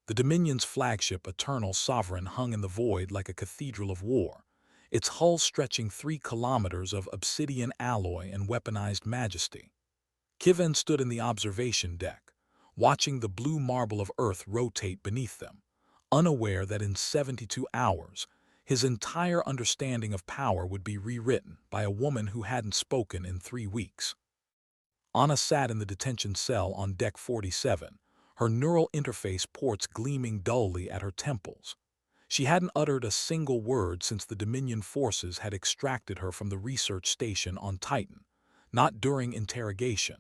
The Dominion's flagship, Eternal Sovereign, hung in the void like a cathedral of war, its hull stretching 3 kilometers of obsidian alloy and weaponized majesty. Kivin stood in the observation deck, watching the blue marble of Earth rotate beneath them, unaware that in 72 hours, his entire understanding of power would be rewritten by a woman who hadn't spoken in 3 weeks. Anna sat in the detention cell on Deck 47, her neural interface ports gleaming dully at her temples. She hadn't uttered a single word since the Dominion forces had extracted her from the research station on Titan, not during interrogation,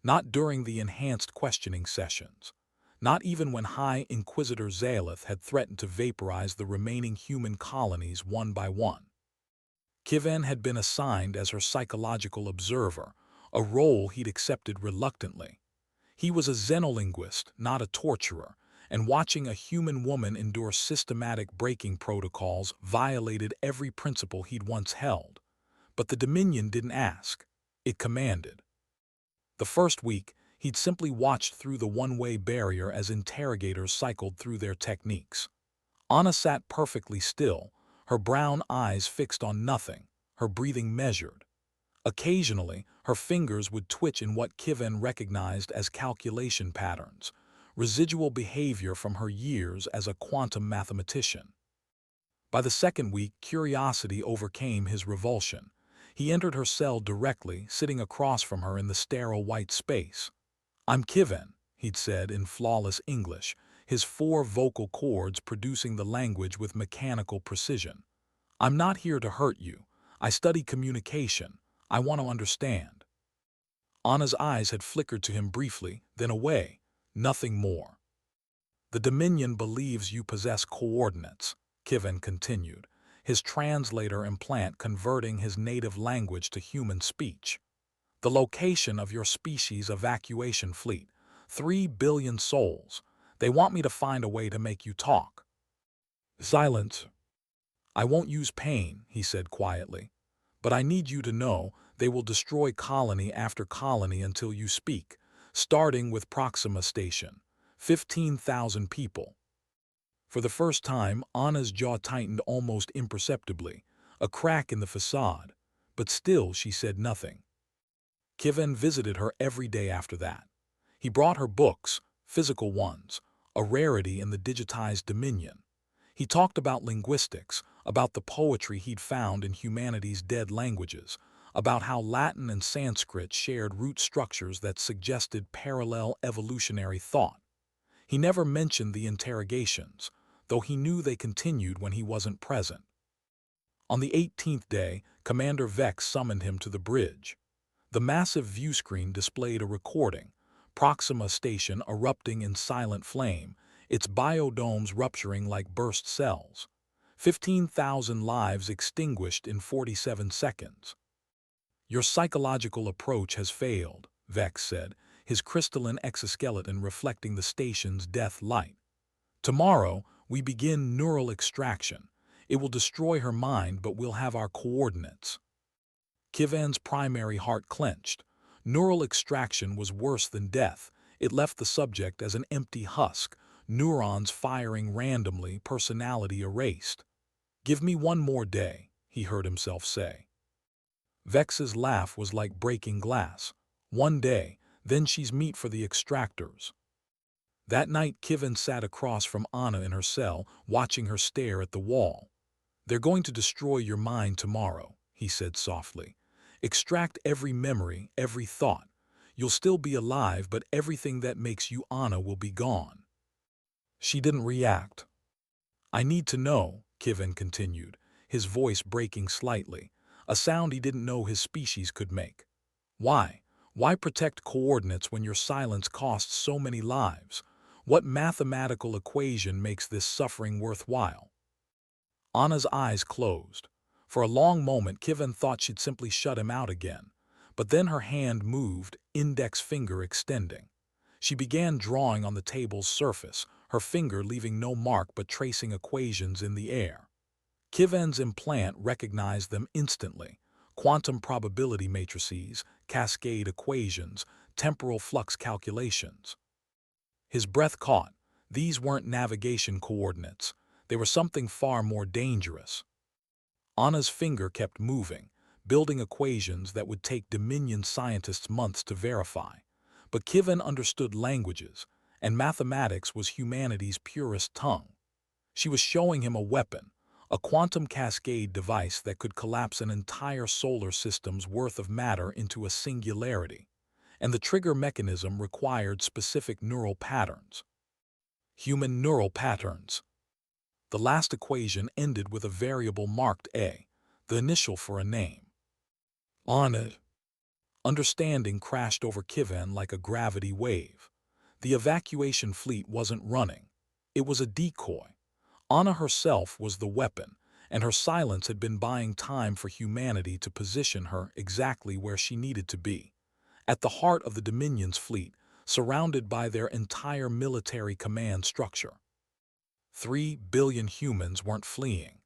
not during the enhanced questioning sessions, not even when High Inquisitor Zaleth had threatened to vaporize the remaining human colonies one by one. Kivin had been assigned as her psychological observer, a role he'd accepted reluctantly. He was a xenolinguist, not a torturer, and watching a human woman endure systematic breaking protocols violated every principle he'd once held. But the Dominion didn't ask. It commanded. The first week, he'd simply watched through the one-way barrier as interrogators cycled through their techniques. Anna sat perfectly still, her brown eyes fixed on nothing, her breathing measured. Occasionally, her fingers would twitch in what Kivin recognized as calculation patterns, residual behavior from her years as a quantum mathematician. By the second week, curiosity overcame his revulsion. He entered her cell directly, sitting across from her in the sterile white space. "I'm Kivin," he'd said in flawless English, his 4 vocal cords producing the language with mechanical precision. "I'm not here to hurt you. I study communication. I want to understand." Anna's eyes had flickered to him briefly, then away. Nothing more. "The Dominion believes you possess coordinates," Kivin continued, his translator implant converting his native language to human speech. "The location of your species' evacuation fleet. 3 billion souls. They want me to find a way to make you talk." "Silence." "I won't use pain," he said quietly. "But I need you to know they will destroy colony after colony until you speak, starting with Proxima Station. 15,000 people." For the first time, Anna's jaw tightened almost imperceptibly, a crack in the facade, but still she said nothing. Kivin visited her every day after that. He brought her books, physical ones, a rarity in the digitized Dominion. He talked about linguistics, about the poetry he'd found in humanity's dead languages, about how Latin and Sanskrit shared root structures that suggested parallel evolutionary thought. He never mentioned the interrogations, though he knew they continued when he wasn't present. On the 18th day, Commander Vex summoned him to the bridge. The massive viewscreen displayed a recording, Proxima Station erupting in silent flame, its biodomes rupturing like burst cells. 15,000 lives extinguished in 47 seconds. "Your psychological approach has failed," Vex said, his crystalline exoskeleton reflecting the station's death light. "Tomorrow, we begin neural extraction. It will destroy her mind, but we'll have our coordinates." Kivan's primary heart clenched. Neural extraction was worse than death. It left the subject as an empty husk, neurons firing randomly, personality erased. "Give me one more day," he heard himself say. Vex's laugh was like breaking glass. "One day, then she's meat for the extractors." That night, Kivin sat across from Anna in her cell, watching her stare at the wall. "They're going to destroy your mind tomorrow," he said softly. "Extract every memory, every thought. You'll still be alive, but everything that makes you Anna will be gone." She didn't react. "I need to know," Kivin continued, his voice breaking slightly, a sound he didn't know his species could make. "Why? Why protect coordinates when your silence costs so many lives? What mathematical equation makes this suffering worthwhile?" Anna's eyes closed. For a long moment, Kivin thought she'd simply shut him out again. But then her hand moved, index finger extending. She began drawing on the table's surface, her finger leaving no mark but tracing equations in the air. Kivan's implant recognized them instantly. Quantum probability matrices, cascade equations, temporal flux calculations. His breath caught. These weren't navigation coordinates. They were something far more dangerous. Anna's finger kept moving, building equations that would take Dominion scientists months to verify. But Kivin understood languages, and mathematics was humanity's purest tongue. She was showing him a weapon, a quantum cascade device that could collapse an entire solar system's worth of matter into a singularity. And the trigger mechanism required specific neural patterns. Human neural patterns. The last equation ended with a variable marked A, the initial for a name. On it, understanding crashed over Kivin like a gravity wave. The evacuation fleet wasn't running. It was a decoy. Anna herself was the weapon, and her silence had been buying time for humanity to position her exactly where she needed to be, at the heart of the Dominion's fleet, surrounded by their entire military command structure. 3 billion humans weren't fleeing.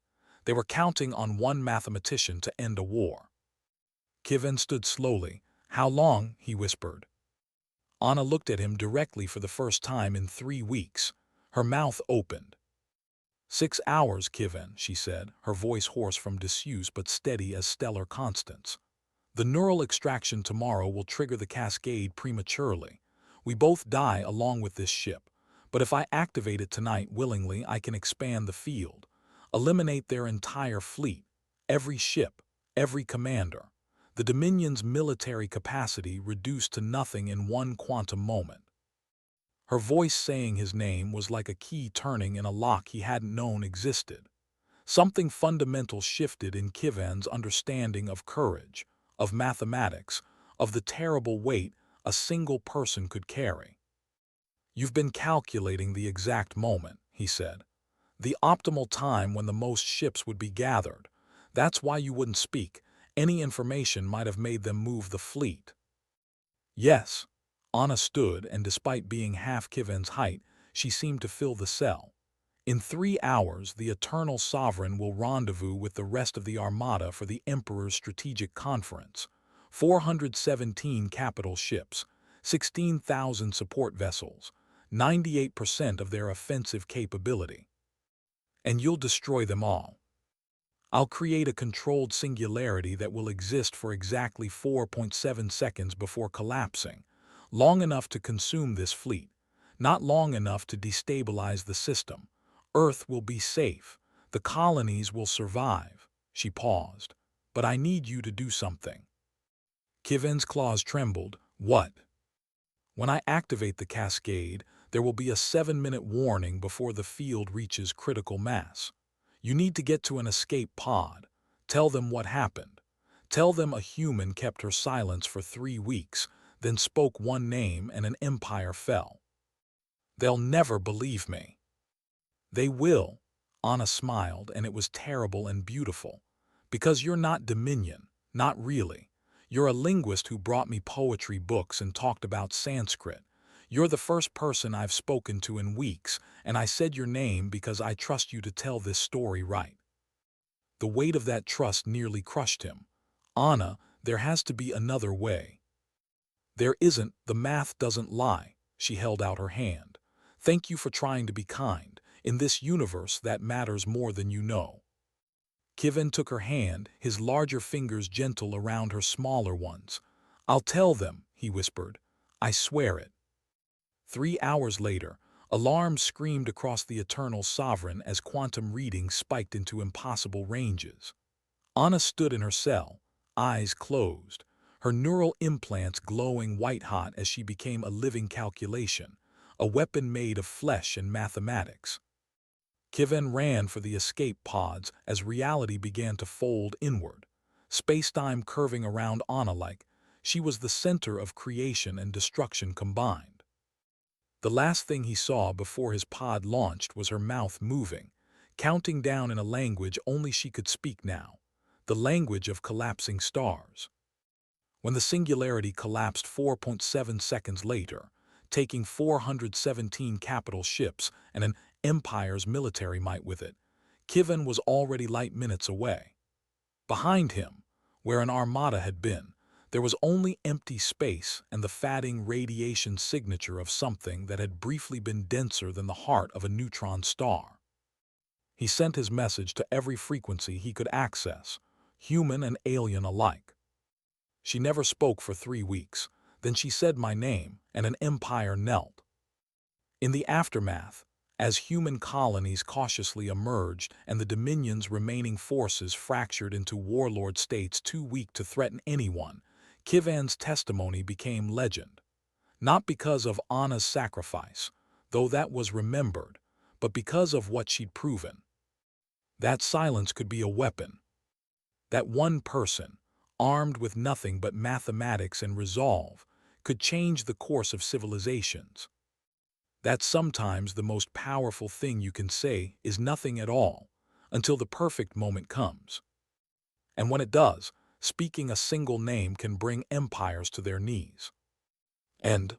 They were counting on one mathematician to end a war. Kivin stood slowly. "How long?" he whispered. Anna looked at him directly for the first time in 3 weeks. Her mouth opened. 6 hours, Kivin, she said, her voice hoarse from disuse but steady as stellar constants. The neural extraction tomorrow will trigger the cascade prematurely. We both die along with this ship. But if I activate it tonight willingly, I can expand the field, eliminate their entire fleet, every ship, every commander. The Dominion's military capacity reduced to nothing in one quantum moment. Her voice saying his name was like a key turning in a lock he hadn't known existed. Something fundamental shifted in Kivin's understanding of courage, of mathematics, of the terrible weight a single person could carry. "You've been calculating the exact moment," he said. "The optimal time when the most ships would be gathered. That's why you wouldn't speak. Any information might have made them move the fleet." "Yes." Anna stood, and despite being half Kivin's height, she seemed to fill the cell. "In 3 hours, the Eternal Sovereign will rendezvous with the rest of the Armada for the Emperor's strategic conference. 417 capital ships, 16,000 support vessels, 98% of their offensive capability. And you'll destroy them all. I'll create a controlled singularity that will exist for exactly 4.7 seconds before collapsing, long enough to consume this fleet, not long enough to destabilize the system. Earth will be safe. The colonies will survive." She paused. "But I need you to do something." Kivin's claws trembled. "What?" "When I activate the cascade, there will be a 7-minute warning before the field reaches critical mass. You need to get to an escape pod. Tell them what happened. Tell them a human kept her silence for 3 weeks, then spoke one name and an empire fell. They'll never believe me." "They will." Anna smiled, and it was terrible and beautiful. "Because you're not Dominion, not really. You're a linguist who brought me poetry books and talked about Sanskrit. You're the first person I've spoken to in weeks, and I said your name because I trust you to tell this story right." The weight of that trust nearly crushed him. "Anna, there has to be another way." "There isn't. The math doesn't lie." She held out her hand. "Thank you for trying to be kind. In this universe, that matters more than you know." Kivin took her hand, his larger fingers gentle around her smaller ones. "I'll tell them," he whispered. "I swear it." 3 hours later, alarms screamed across the Eternal Sovereign as quantum readings spiked into impossible ranges. Anna stood in her cell, eyes closed, her neural implants glowing white-hot as she became a living calculation, a weapon made of flesh and mathematics. Kivin ran for the escape pods as reality began to fold inward, space-time curving around Anna like she was the center of creation and destruction combined. The last thing he saw before his pod launched was her mouth moving, counting down in a language only she could speak now, the language of collapsing stars. When the singularity collapsed 4.7 seconds later, taking 417 capital ships and an empire's military might with it, Kivin was already light minutes away. Behind him, where an armada had been, There was only empty space and the fatting radiation signature of something that had briefly been denser than the heart of a neutron star. He sent his message to every frequency he could access, human and alien alike. She never spoke for 3 weeks. Then she said my name, and an empire knelt. In the aftermath, as human colonies cautiously emerged and the Dominion's remaining forces fractured into warlord states too weak to threaten anyone, Kivan's testimony became legend. Not because of Anna's sacrifice, though that was remembered, but because of what she'd proven. That silence could be a weapon. That one person, armed with nothing but mathematics and resolve, could change the course of civilizations. That sometimes the most powerful thing you can say is nothing at all, until the perfect moment comes. And when it does, speaking a single name can bring empires to their knees. And